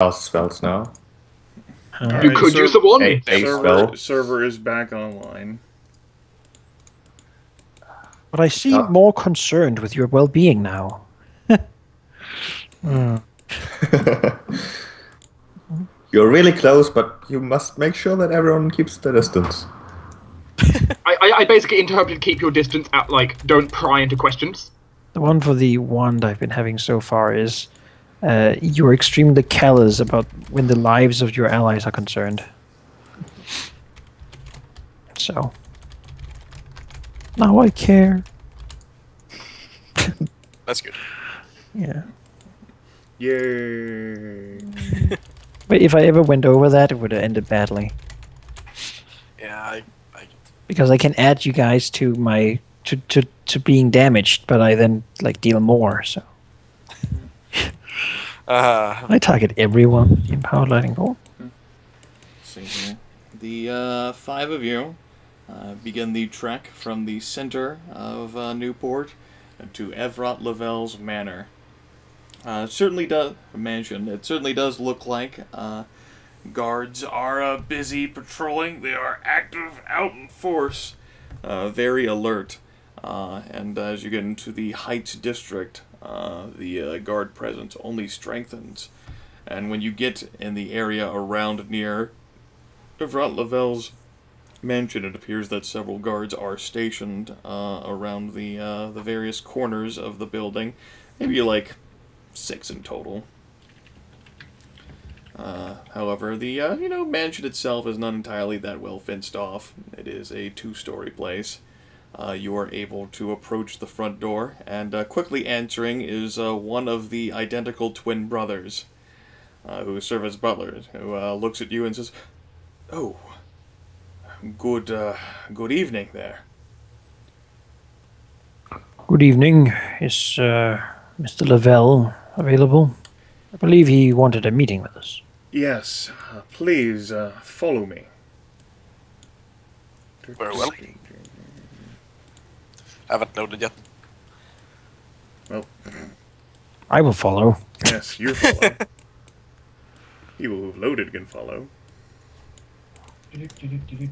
cast spells now. You could use the one. Server is back online. But I seem more concerned with your well-being now. You're really close, but you must make sure that everyone keeps the distance. I basically interpreted keep your distance at, like, don't pry into questions. The one for the wand I've been having so far is you're extremely callous about when the lives of your allies are concerned. So, now I care. That's good. Yeah. Yay. But if I ever went over that, it would have ended badly. Yeah, Because I can add you guys to my to being damaged, but I then like deal more. So I target everyone in Power Lightning Bolt. See here. The 5 of you begin the trek from the center of Newport to Evrot Lavelle's manor. It certainly does look like guards are busy patrolling. They are active, out in force, very alert. And as you get into the Heights district, the guard presence only strengthens. And when you get in the area around near Evrot Lavelle's mansion, it appears that several guards are stationed around the various corners of the building. Maybe like 6 in total. However, the mansion itself is not entirely that well fenced off. It is a 2-story place. You are able to approach the front door, and quickly answering is one of the identical twin brothers, who serve as butlers, who looks at you and says, "Oh, good evening there." Good evening. Is Mr. Lavelle available? I believe he wanted a meeting with us. Yes, please follow me. Very well. Haven't loaded yet. Well, I will follow. yes, you follow. You who have loaded can follow.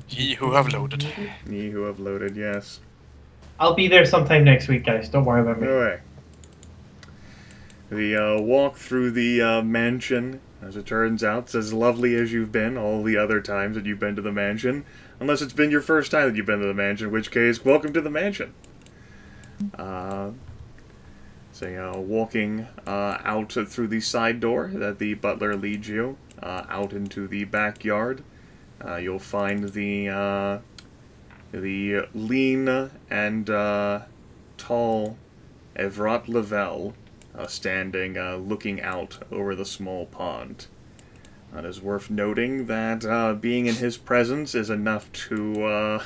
Ye who have loaded. Ye who have loaded, yes. I'll be there sometime next week, guys. Don't worry about me. All right. The walk through the mansion, as it turns out, is as lovely as you've been all the other times that you've been to the mansion. Unless it's been your first time that you've been to the mansion, in which case, welcome to the mansion. Walking out through the side door that the butler leads you, out into the backyard, you'll find the lean and tall Evrot Lavelle standing, looking out over the small pond. It is worth noting that being in his presence is enough to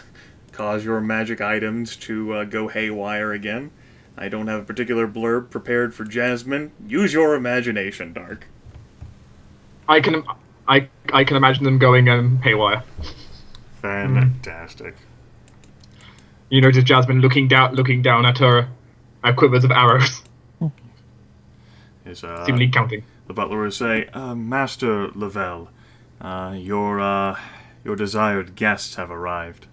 cause your magic items to go haywire again. I don't have a particular blurb prepared for Jasmine. Use your imagination, Dark. I can imagine them going haywire. Fantastic. You notice Jasmine looking down at her quivers of arrows. Seemingly counting. The butler will say, Master Lavelle, your desired guests have arrived.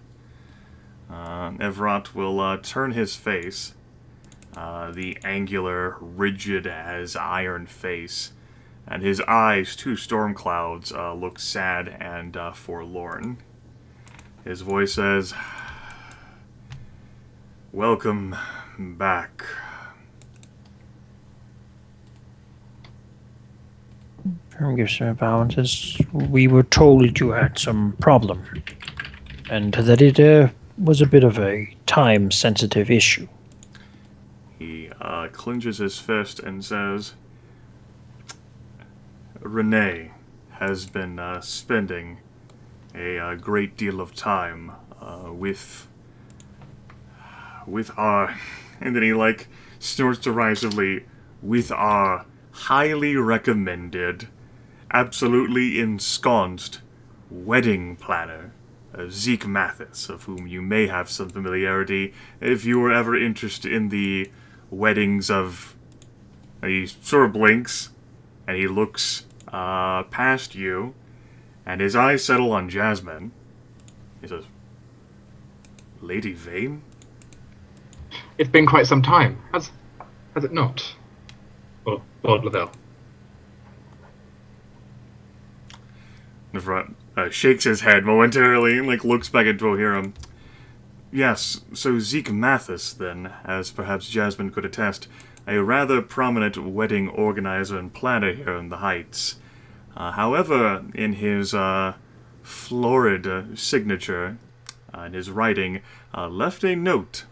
Evrot will turn his face, the angular, rigid as iron face, and his eyes, 2 storm clouds, look sad and forlorn. His voice says, "Welcome back." Firm gives him a bow and says, "We were told you had some problem, and that it was a bit of a time-sensitive issue." He clenches his fist and says, "Renee has been spending a great deal of time with our," and then he snorts derisively, "with our highly recommended, absolutely ensconced wedding planner, Zeke Mathis, of whom you may have some familiarity if you were ever interested in the weddings of..." He sort of blinks, and he looks past you, and his eyes settle on Jasmine. He says, Lady Vayne? It's been quite some time, has it not? Or Lord Lavelle. Nevrat shakes his head momentarily and looks back at Dwohurim. Yes, so Zeke Mathis, then, as perhaps Jasmine could attest, a rather prominent wedding organizer and planner here in the Heights. However, in his florid signature, in his writing, left a note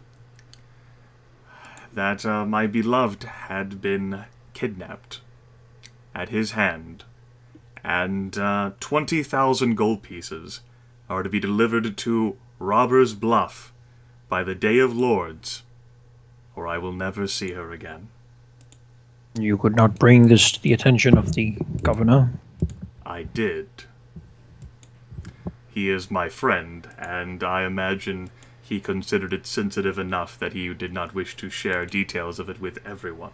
that my beloved had been kidnapped at his hand, and 20,000 gold pieces are to be delivered to Robber's Bluff by the Day of Lords, or I will never see her again. You could not bring this to the attention of the governor? I did. He is my friend, and I imagine he considered it sensitive enough that he did not wish to share details of it with everyone.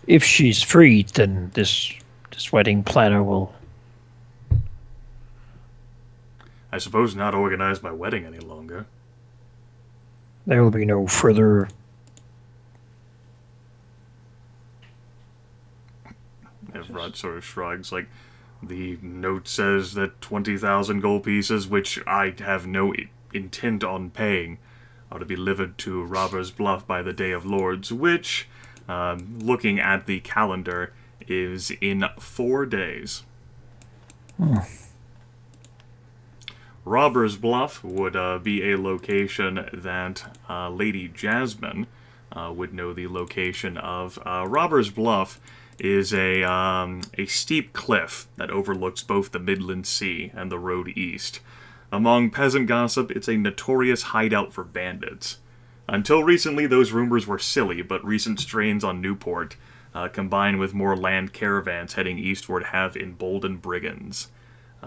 If she's freed, then this wedding planner will... I suppose not organize my wedding any longer. There will be no further... Evrod sort of shrugs, the note says that 20,000 gold pieces, which I have no intent on paying, are to be delivered to Robber's Bluff by the Day of Lords, which, looking at the calendar, is in 4 days. Robber's Bluff would be a location that Lady Jasmine would know the location of. Robber's Bluff is a steep cliff that overlooks both the Midland Sea and the road east. Among peasant gossip, it's a notorious hideout for bandits. Until recently, those rumors were silly, but recent strains on Newport, combined with more land caravans heading eastward, have emboldened brigands.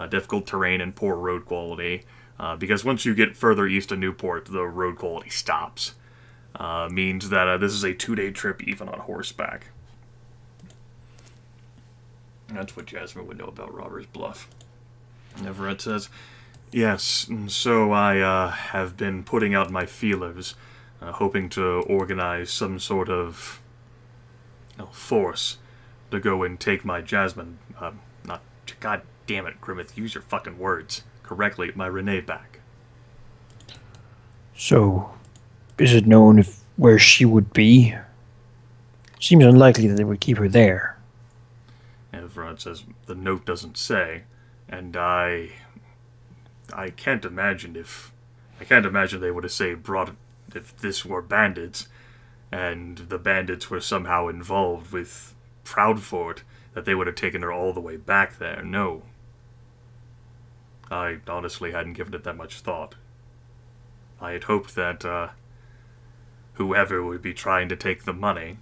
Difficult terrain and poor road quality, because once you get further east of Newport, the road quality stops. Means that this is a 2-day trip even on horseback. That's what Jasmine would know about Robber's Bluff. Everett says, yes, so I have been putting out my feelers, hoping to organize some sort of force to go and take my Jasmine, God damn it, Grimith, use your fucking words correctly, my Renee back. So, is it known where she would be? Seems unlikely that they would keep her there. Everard says, the note doesn't say, and I can't imagine they would have if this were bandits, and the bandits were somehow involved with Proudfort, that they would have taken her all the way back there. No. I honestly hadn't given it that much thought. I had hoped that whoever would be trying to take the money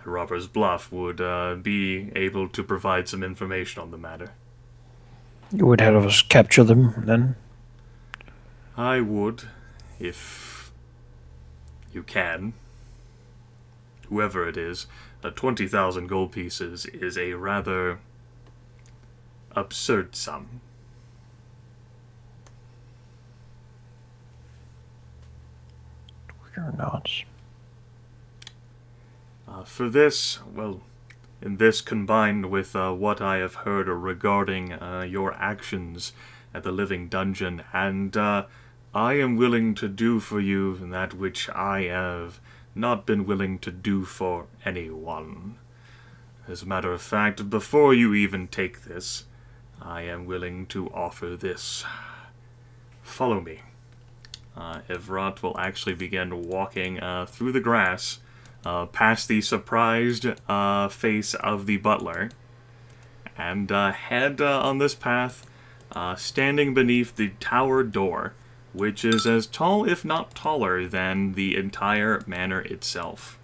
at Robber's Bluff would be able to provide some information on the matter. You would have us capture them, then? I would, if you can. Whoever it is, 20,000 gold pieces is a rather absurd sum. Or not. For this, in this combined with what I have heard regarding your actions at the Living Dungeon, and I am willing to do for you that which I have not been willing to do for anyone. As a matter of fact, before you even take this, I am willing to offer this. Follow me. Evrot will actually begin walking through the grass, past the surprised face of the butler, and head on this path, standing beneath the tower door, which is as tall, if not taller, than the entire manor itself.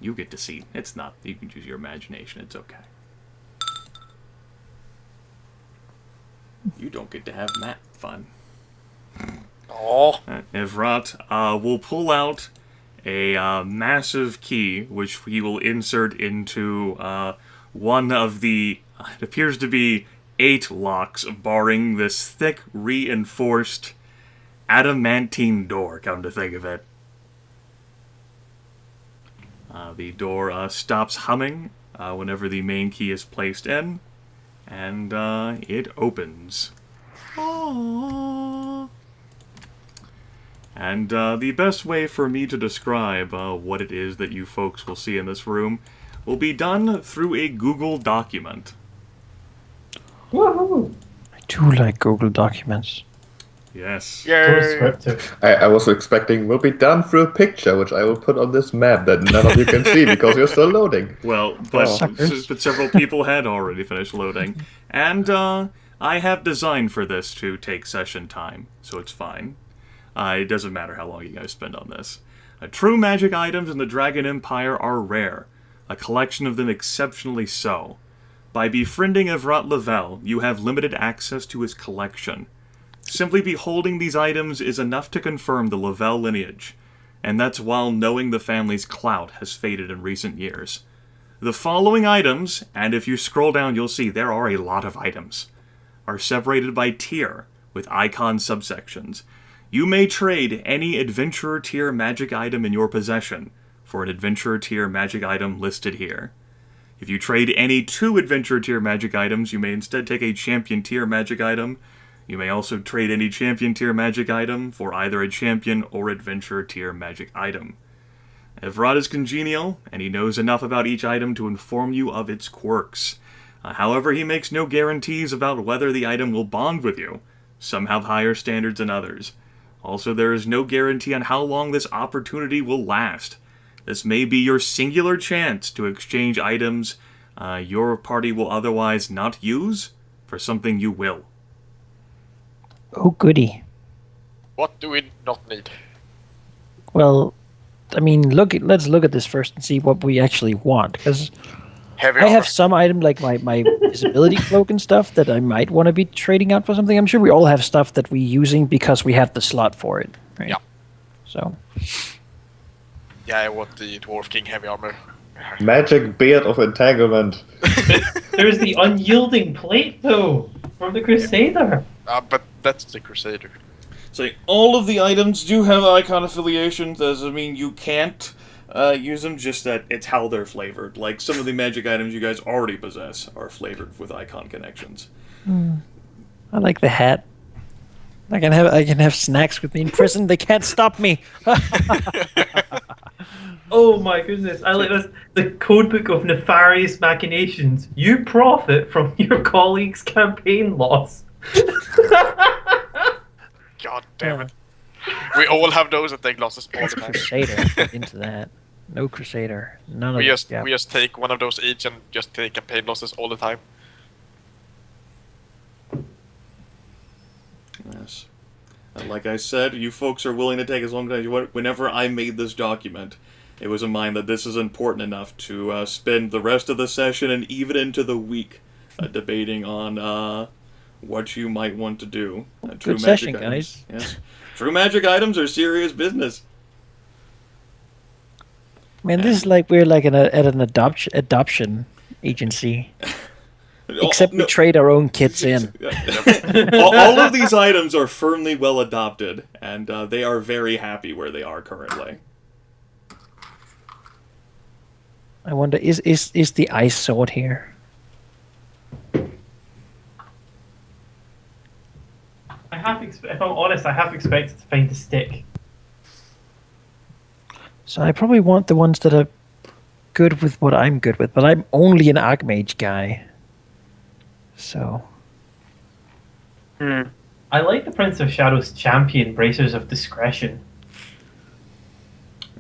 You get to see. It's not. You can use your imagination. It's okay. You don't get to have Matt fun. Oh, Oh, Evrat will pull out a massive key, which he will insert into one of the, it appears to be 8 locks, barring this thick, reinforced adamantine door, come to think of it. The door stops humming whenever the main key is placed in, and it opens. Aww. And the best way for me to describe what it is that you folks will see in this room will be done through a Google document. Woohoo! I do like Google documents. Yes. So yay! descriptive. I was expecting will be done through a picture, which I will put on this map that none of you can see because you're still loading. Well, but, Suckers. but several people had already finished loading. And I have designed for this to take session time, so it's fine. It doesn't matter how long you guys spend on this. True magic items in the Dragon Empire are rare, a collection of them exceptionally so. By befriending Evrat Lavelle, you have limited access to his collection. Simply beholding these items is enough to confirm the Lavelle lineage, and that's while knowing the family's clout has faded in recent years. The following items, and if you scroll down you'll see there are a lot of items, are separated by tier, with icon subsections. You may trade any Adventurer tier magic item in your possession for an Adventurer tier magic item listed here. If you trade any 2 Adventurer tier magic items, you may instead take a Champion tier magic item. You may also trade any Champion tier magic item for either a Champion or Adventurer tier magic item. Evrat is congenial, and he knows enough about each item to inform you of its quirks. However, he makes no guarantees about whether the item will bond with you. Some have higher standards than others. Also, there is no guarantee on how long this opportunity will last. This may be your singular chance to exchange items your party will otherwise not use for something you will. Oh, goody. What do we not need? Well, I mean, let's look at this first and see what we actually want. Because Heavy I armor. have some item like my visibility cloak and stuff that I might want to be trading out for something. I'm sure we all have stuff that we're using because we have the slot for it, right? Yeah. So Yeah, I want the Dwarf King heavy armor. Magic beard of entanglement. There's the unyielding plate, though, from the Crusader. But that's the Crusader. So all of the items do have icon affiliation. Doesn't mean you can't use them, just that it's how they're flavored. Like some of the magic items you guys already possess are flavored with icon connections. I like the hat. I can have snacks with me in prison. They can't stop me. Oh my goodness, I like this. The codebook of nefarious machinations. You profit from your colleague's campaign loss. God damn it. We all have those and take losses all That's the time. Crusader. Get into that. No Crusader. None of We just yeah. we just take one of those each and just take campaign losses all the time. Yes. And like I said, you folks are willing to take as long as you want. Whenever I made this document, it was in mind that this is important enough to spend the rest of the session and even into the week debating on what you might want to do. True Good magic session, items. guys. Yes. True magic items are serious business. Man, this is like we're like at an adoption agency. Except we trade our own kids in. all of these items are firmly well adopted, and they are very happy where they are currently. I wonder, is the ice sword here? If I'm honest, I have expected to find the stick. So I probably want the ones that are good with what I'm good with, but I'm only an Archmage guy. So I like the Prince of Shadow's champion, Bracers of Discretion.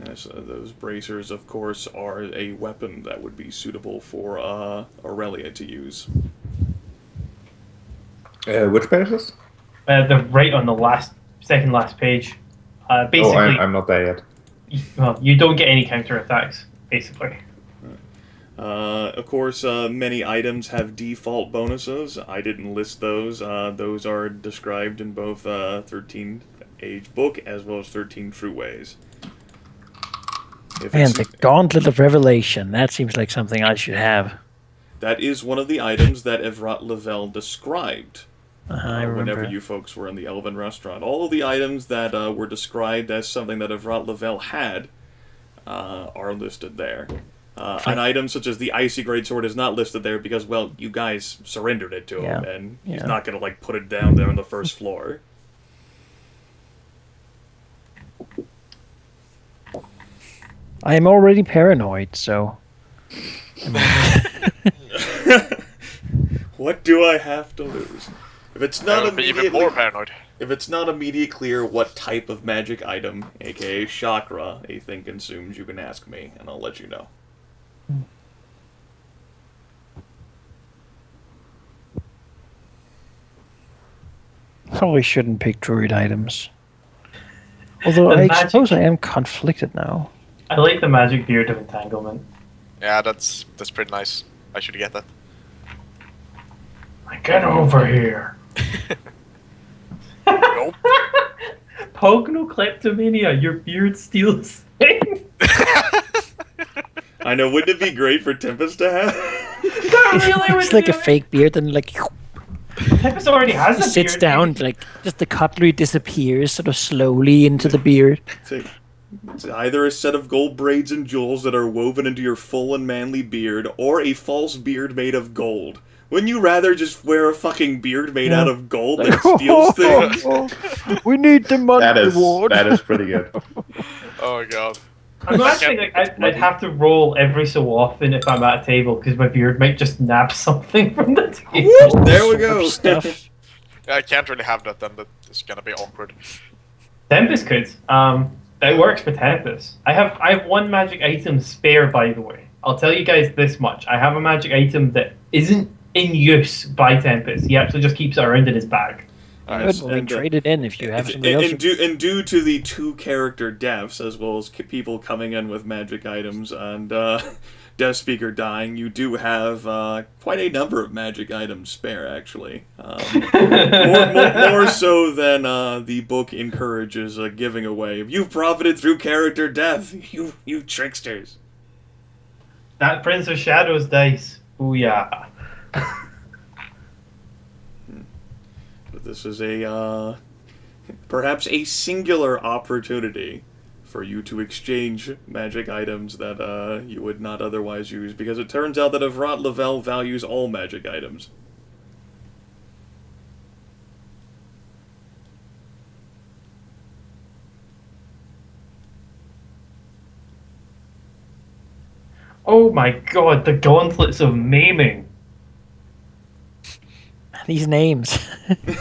Yes, those bracers, of course, are a weapon that would be suitable for Aurelia to use. Which pages? They're right on the second last page. Basically, Oh, I'm not there yet. well, you don't get any counterattacks, basically. Of course, many items have default bonuses. I didn't list those. Those are described in both 13 Age book, as well as 13 true ways. If And it's- the Gauntlet of Revelation. That seems like something I should have. That is one of the items that Evrat Lavelle described I remember. whenever you folks were in the Elven restaurant. All of the items that were described as something that Evrat Lavelle had are listed there. An item such as the Icy Greatsword is not listed there because, well, you guys surrendered it to him, and he's not going to, like, put it down there on the first floor. I am already paranoid, so... What do I have to lose? If it's not Be even more paranoid. If it's not immediately clear what type of magic item, aka chakra, a thing consumes, you can ask me, and I'll let you know. Probably shouldn't pick druid items. Although The I magic- suppose I am conflicted now. I like the magic beard of entanglement. Yeah, that's pretty nice. I should get that. Get over here. Nope. Pognocleptomania, your beard steals things. I know, wouldn't it be great for Tempus to have? That really would It's like be a fake beard, and like Tempus already has a sits beard. down, like just the cutlery disappears sort of slowly into the beard. It's either a set of gold braids and jewels that are woven into your full and manly beard, or a false beard made of gold. Wouldn't you rather just wear a fucking beard made out of gold that steals things? We need the money reward. That is pretty good. Oh god. I'm actually like, I'd have to roll every so often if I'm at a table because my beard might just nab something from the table. There we go. Stuff. Yeah, I can't really have that then. That is gonna be awkward. Tempus could. It works for Tempus. I have one magic item spare, by the way. I'll tell you guys this much. I have a magic item that isn't in use by Tempus. He actually just keeps it around in his bag. Good, well, then trade it in if you have somebody else. And due to the 2 character deaths, as well as people coming in with magic items and Death Speaker dying, you do have quite a number of magic items spare, actually. More so than the book encourages giving away. You've profited through character death, you tricksters. That Prince of Shadows dice. Ooh yeah. But this is a perhaps a singular opportunity for you to exchange magic items that you would not otherwise use, because it turns out that Evrat Lavelle values all magic items. Oh my god, the gauntlets of maiming. These names.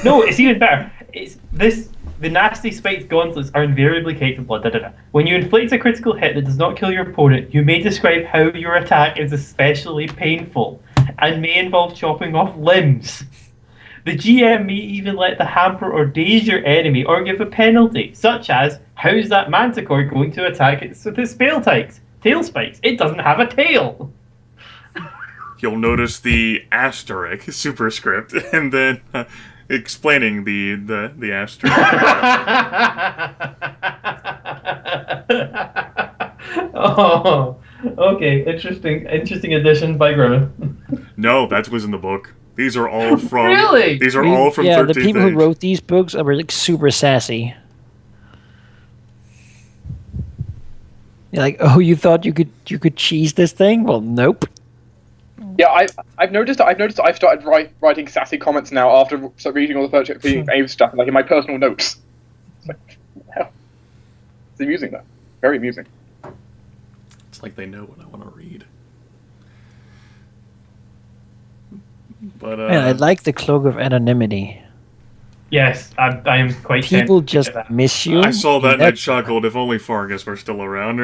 No, it's even better. The nasty spiked gauntlets are invariably capable. When you inflict a critical hit that does not kill your opponent, you may describe how your attack is especially painful and may involve chopping off limbs. The GM may even let the hamper or daze your enemy or give a penalty, such as, how's that manticore going to attack it with its tail spikes? It doesn't have a tail. You'll notice the asterisk superscript, and then explaining the asterisk. Oh, okay. Interesting addition by Grimith. No, that was in the book. These are all from. Really? These are all from 13th the people Age. who wrote these books are like super sassy. You're like, oh, you thought you could cheese this thing? Well, nope. Yeah, I've noticed that I've started writing sassy comments now after reading all the 13th Age stuff, like in my personal notes. It's like, hell. It's amusing though. Very amusing. It's like they know what I want to read. But Man, I like the cloak of anonymity. Yes, I am quite People tempted just to that. miss you. I saw that and I That's- chuckled. If only Fargus were still around.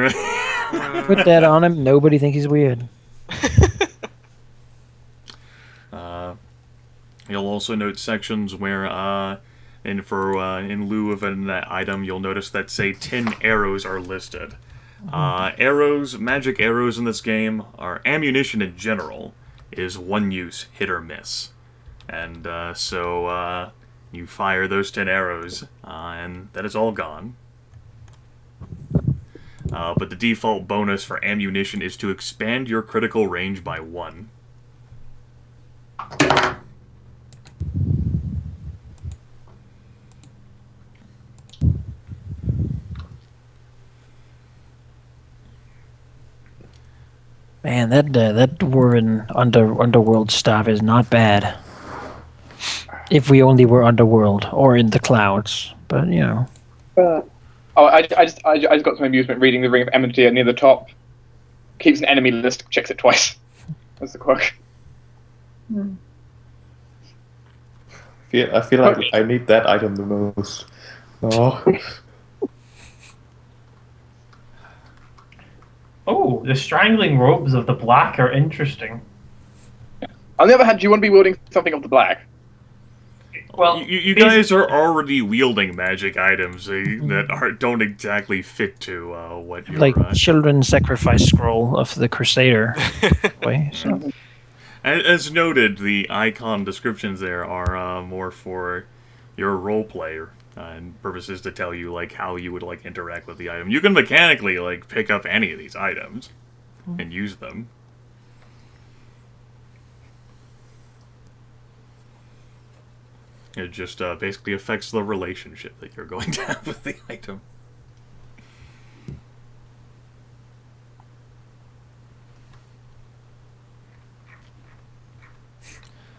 Put that on him. Nobody thinks he's weird. You'll also note sections where, in lieu of an item, you'll notice that, say, 10 arrows are listed. Arrows, magic arrows in this game, are ammunition in general, is one use, hit or miss. And so You fire those 10 arrows, and that is all gone. But the default bonus for ammunition is to expand your critical range by 1. Man, that dwarven underworld stuff is not bad. If we only were underworld or in the clouds, but you know. I just got some amusement reading the Ring of Enmity near the top. Keeps an enemy list, checks it twice. That's the quirk. I feel like I need that item the most. Oh. Oh, the strangling robes of the black are interesting. On the other hand, do you want to be wielding something of the black? Well, you guys are already wielding magic items that don't exactly fit to what you're... Like children's sacrifice scroll of the Crusader. way, so. As noted, the icon descriptions there are more for your roleplay and purposes to tell you like how you would like interact with the item. You can mechanically like pick up any of these items and use them. It just basically affects the relationship that you're going to have with the item.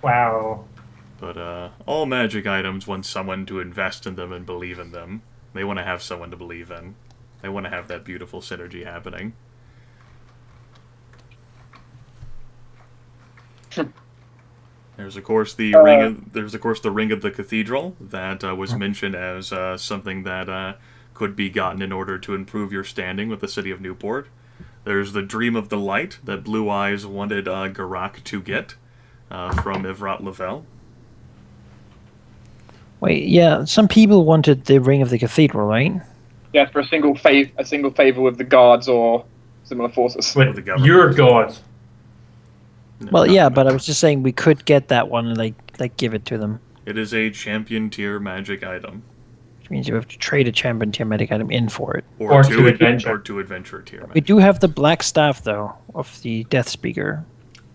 wow. But all magic items want someone to invest in them and believe in them. They want to have someone to believe in. They want to have that beautiful synergy happening. There's of course the ring of the cathedral that was mentioned as something that could be gotten in order to improve your standing with the city of Newport. There's the dream of the light that Blue Eyes wanted Geráck to get from Evrat Lavelle. Wait, yeah, some people wanted the ring of the cathedral, right? Yes, for a single favor with the guards or similar forces. With your god. Well, yeah, but I was just saying we could get that one and like give it to them. It is a champion tier magic item. Which means you have to trade a champion tier magic item in for it. Or to adventure. Or to adventure tier magic. We do have the black staff though of the Death Speaker,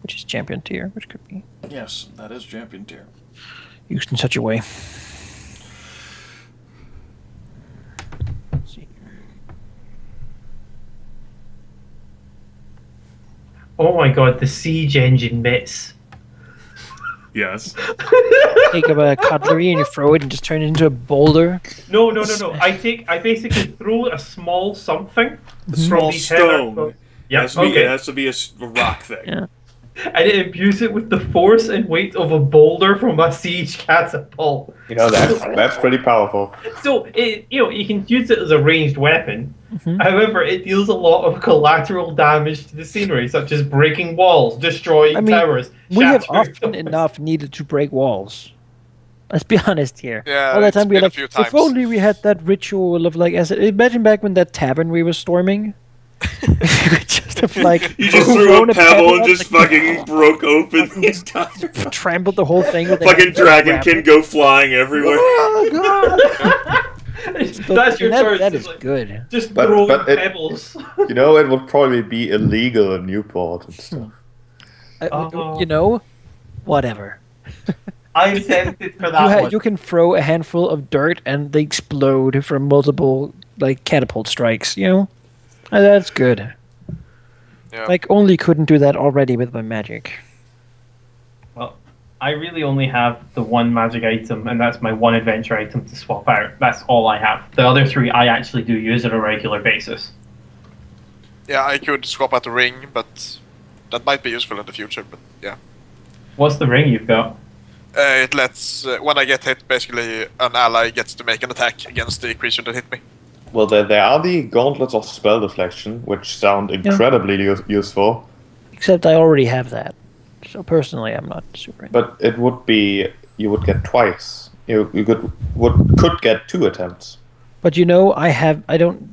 which is champion tier, which could be Yes, that is champion tier. used in such a way. Let's see. Oh my god, the siege engine bits. Yes. Take up a cutlery and you throw it and just turn it into a boulder. No. I basically throw a small something. Small stone. Yeah, It has to be a rock thing. Yeah. And it imbues it with the force and weight of a boulder from a siege catapult. You know, that's pretty powerful. So you can use it as a ranged weapon. Mm-hmm. However, it deals a lot of collateral damage to the scenery, such as breaking walls, destroying towers. We have shattering often enough needed to break walls. Let's be honest here. Yeah, all the it's time we're been a like, few times. if only we had that ritual of like, imagine back when that tavern we were storming. You could just have like You just threw thrown a pebble and at just the- fucking broke open the entire... trampled the whole thing. With Fucking Dragonkin go flying everywhere. Oh god! That's your turn. That Just is like- good. Just But- throwing but it- pebbles. You know, it would probably be illegal in Newport and stuff. You know, whatever. I'm tempted for that one. You can throw a handful of dirt and they explode from multiple like catapult strikes. You know, that's good. Yeah. Like only couldn't do that already with my magic. Well, I really only have the one magic item, and that's my one adventure item to swap out. That's all I have. The other three I actually do use on a regular basis. Yeah, I could swap out the ring, but that might be useful in the future. But yeah, What's the ring you've got? it lets when I get hit, basically an ally gets to make an attack against the creature that hit me. Well, there are the gauntlets of spell deflection, which sound incredibly useful. Except I already have that. So personally, I'm not super. But it would be you would get twice. You could get 2 attempts. But you know,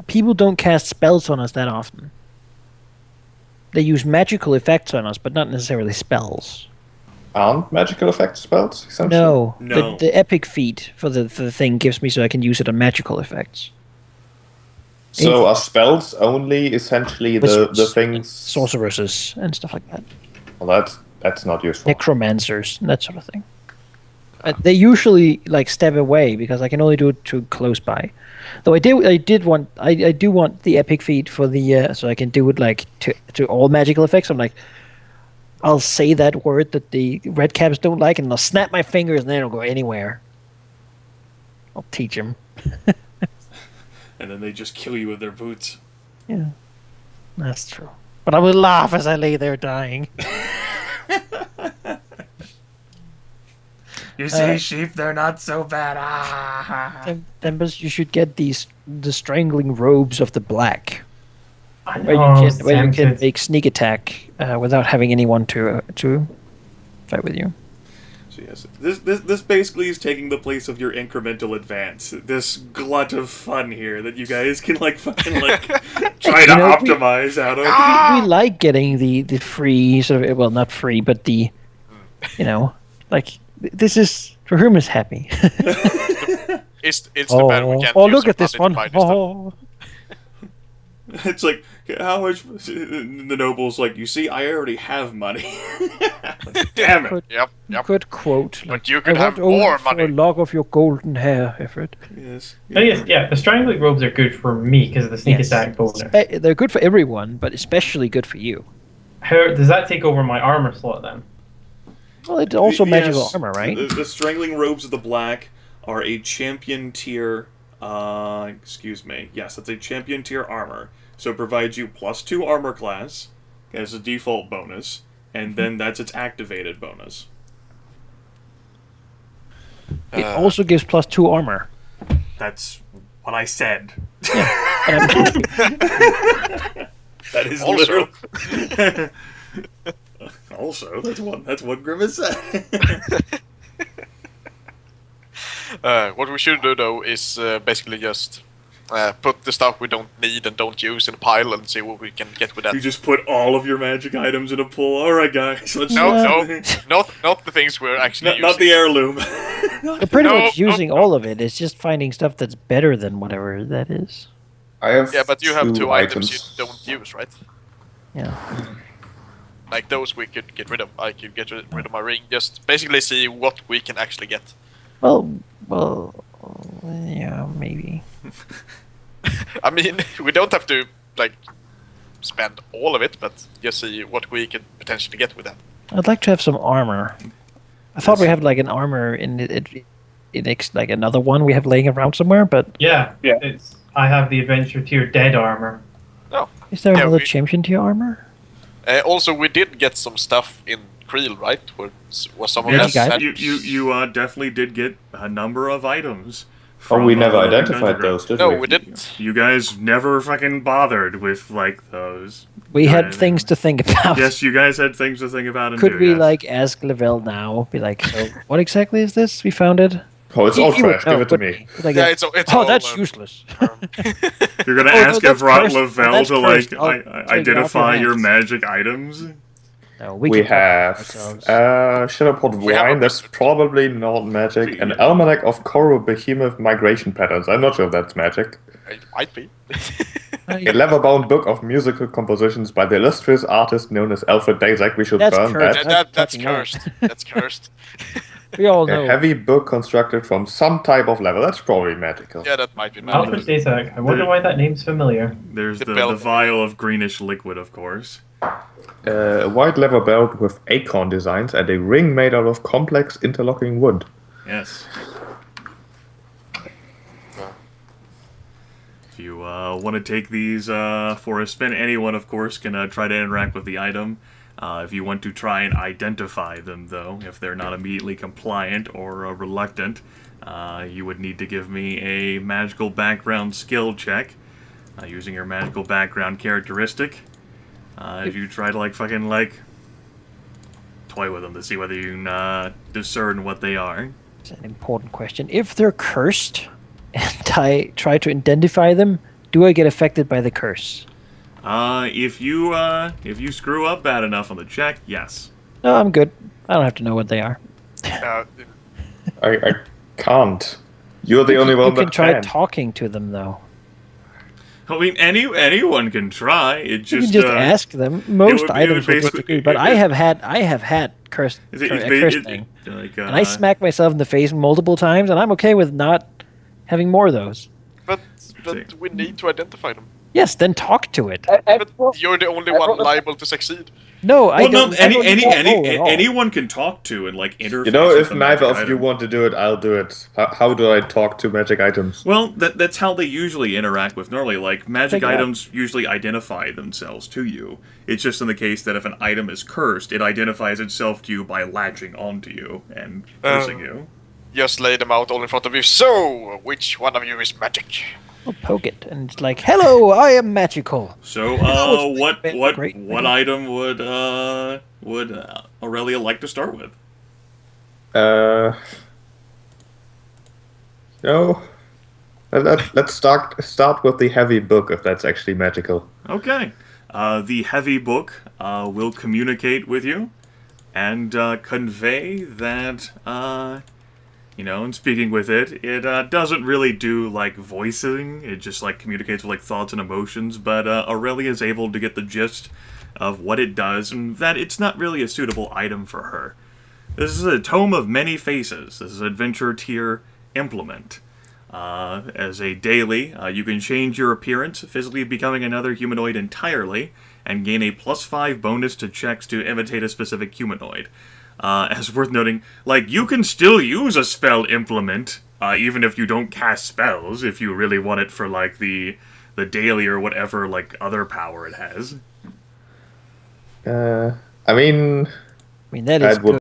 people don't cast spells on us that often. They use magical effects on us, but not necessarily spells. Aren't magical effect spells, essentially? No, No. The epic feat for the thing gives me so I can use it on magical effects. So are spells only essentially the Wizards, things... sorceresses, and stuff like that. Well, that's not useful. Necromancers, that sort of thing. They usually like step away because I can only do it too close by. Though I do want the epic feat for the so I can do it like to all magical effects. I'm like, I'll say that word that the red caps don't like, and I'll snap my fingers, and they don't go anywhere. I'll teach them. And then they just kill you with their boots. Yeah, that's true. But I will laugh as I lay there dying. You see, sheep, they're not so bad. Ah. Tempus, you should get the strangling robes of the black, I where know, you can Samson. make sneak attack without having anyone to fight with you. So yes, this basically is taking the place of your incremental advance. This glut of fun here that you guys can like fucking like try to optimize out of. We like getting the free sort of, well, not free, but the like this is Dwohurim is happy. It's the better we can use Look at some this money one. to buy this stuff. It's like, how much? The noble's like, you see, I already have money. Damn it. Yep. Could quote. But Like, you could I have want only more for money. a log of your golden hair, Everett. Yes. Oh, yes, yeah, the strangling robes are good for me because of the sneak Yes. attack bonus. They're good for everyone, but especially good for you. How does that take over my armor slot then? Well, it's also Yes, magical armor, right? The strangling robes of the black are a champion tier. Excuse me. Yes, it's a champion tier armor. So it provides you +2 armor class as a default bonus, and then that's its activated bonus. It also gives +2 armor. That's what I said. And I'm- That is Also. literal. Also, that's what Grimith said. What we should do though is basically just put the stuff we don't need and don't use in a pile and see what we can get with that. You just put all of your magic items in a pool. All right, guys, let's No, not the things we're actually using. not the heirloom. We're pretty No, much no, using all of it. It's just finding stuff that's better than whatever that is. I have Yeah, but you have 2 items items. you don't use, right? Yeah. Like those we could get rid of. I could get rid of my ring. Just basically see what we can actually get. Well, yeah, maybe. I mean, we don't have to like spend all of it, but just see what we can potentially get with that. I'd like to have some armor. I thought we had like an armor in it like another one we have laying around somewhere, but Yeah, Yeah. I have the adventure tier dead armor. is there Yeah, another we- champion tier armor? Also, we did get some stuff in Creel, right? Was some of Yes, that? guys? you definitely did get a number of items. Oh, we from, never Dungeon identified Grove. those, did No, we? we didn't. You guys never fucking bothered with like those. We had Yeah, things to think about. Yes, you guys had things to think about and Could do. we yes. like ask Lavelle now? Be like, so what exactly is this? We found it. Oh, it's all He would trash. know, Give it to wouldn't me. he? Like, Yeah, it's oh, all, that's useless. You're gonna Oh, no, ask that's Evrot cursed. Lavelle That's to cursed. like I'll take it off identify your your hands. magic items? No, We can talk have ourselves. Shadowpot We have a Wine, that's wizard. probably not magic. An Almanac of Koro Behemoth Migration Patterns. I'm not sure if that's magic. It might be. A leather-bound book of musical compositions by the illustrious artist known as Alfred Dazak. We should That's burn cursed. that. That's fucking old. cursed. That's cursed. We all A know. heavy book constructed from some type of leather. That's probably magical. Yeah, that might be Alfred magic. Stazak. I wonder why that name's familiar. There's The the belt. vial of greenish liquid, of course. A white leather belt with acorn designs and a ring made out of complex interlocking wood. Yes. If you want to take these for a spin, anyone, of course, can try to interact with the item. If you want to try and identify them, though, if they're not immediately compliant or reluctant, you would need to give me a magical background skill check using your magical background characteristic. If you try to, fucking toy with them to see whether you can discern what they are. It's an important question. If they're cursed, and I try to identify them, do I get affected by the curse? If you screw up bad enough on the check, yes. No, I'm good. I don't have to know what they are. I can't. You're the only You one can that try can. talking to them, though. I mean, anyone can try. It You just can just ask them. Most would be items will basically- disagree, but I have had cursed Is it- a it's curse ba- thing, like, and I smack myself in the face multiple times, and I'm okay with not having more of those. But we need to identify them. Yes, then talk to it. But you're the only one liable to succeed. No, I Well, no, don't. I don't need that role at all. anyone can talk to and like interface. You know, with if the neither magic of you item. want to do it, I'll do it. How do I talk to magic items? Well, that's how they usually interact with normally. Like, magic Check it out. items usually identify themselves to you. It's just in the case that if an item is cursed, it identifies itself to you by latching onto you and cursing you. Just lay them out all in front of you. So, which one of you is magic? I'll poke it, and it's like, "Hello, I am magical." So, was what great. item would Aurelia like to start with? No. Let's start with the heavy book, if that's actually magical. Okay. The heavy book will communicate with you and convey that, and speaking with it, it doesn't really do, like, voicing. It just, like, communicates with, like, thoughts and emotions, but Aurelia is able to get the gist of what it does and that it's not really a suitable item for her. This is a Tome of Many Faces. This is an adventure tier implement. As a daily, you can change your appearance, physically becoming another humanoid entirely, and gain a +5 bonus to checks to imitate a specific humanoid. As worth noting, like, you can still use a spell implement, even if you don't cast spells, if you really want it for, like, the daily or whatever, like, other power it has. I mean, I mean, that is that would good.